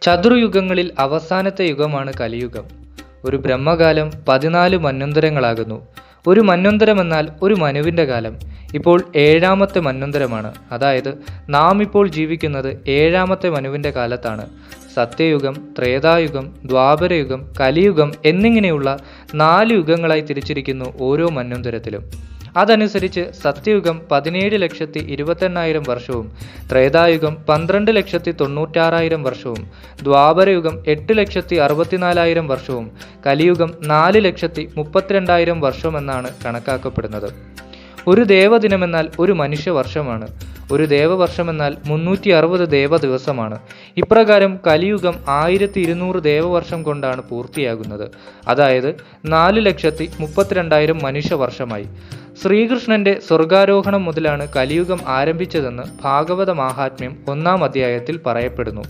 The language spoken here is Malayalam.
ചതുർയുഗങ്ങളിൽ അവസാനത്തെ യുഗമാണ് കലിയുഗം. ഒരു ബ്രഹ്മകാലം 14 മന്വന്തരങ്ങളാകുന്നു. ഒരു മന്വന്തരമെന്നാൽ ഒരു മനുവിൻ്റെ കാലം. ഇപ്പോൾ 7ാമത്തെ മന്വന്തരമാണ്. അതായത് നാം ഇപ്പോൾ ജീവിക്കുന്നത് 7ാമത്തെ മനുവിൻ്റെ കാലത്താണ്. സത്യയുഗം, ത്രേതായുഗം, ദ്വാപരയുഗം, കലിയുഗം എന്നിങ്ങനെയുള്ള 4 യുഗങ്ങളായി തിരിച്ചിരിക്കുന്നു ഓരോ മന്വന്തരത്തിലും. അതനുസരിച്ച് സത്യയുഗം 17,28,000 വർഷവും, ത്രേതായുഗം 12,96,000 വർഷവും, ദ്വാപരയുഗം 8,64,000 വർഷവും, കലിയുഗം 4,32,000 വർഷമെന്നാണ് കണക്കാക്കപ്പെടുന്നത്. ഒരു ദേവദിനമെന്നാൽ ഒരു മനുഷ്യവർഷമാണ്. ഒരു ദേവവർഷമെന്നാൽ 360 ദേവദിവസമാണ്. ഇപ്രകാരം കലിയുഗം 1200 ദേവവർഷം കൊണ്ടാണ് പൂർത്തിയാകുന്നത്. അതായത് 4,32,000 മനുഷ്യവർഷമായി. ശ്രീകൃഷ്ണന്റെ സ്വർഗാരോഹണം മുതലാണ് കലിയുഗം ആരംഭിച്ചതെന്ന് ഭാഗവത മാഹാത്മ്യം 1-ാം അധ്യായത്തിൽ പറയപ്പെടുന്നു.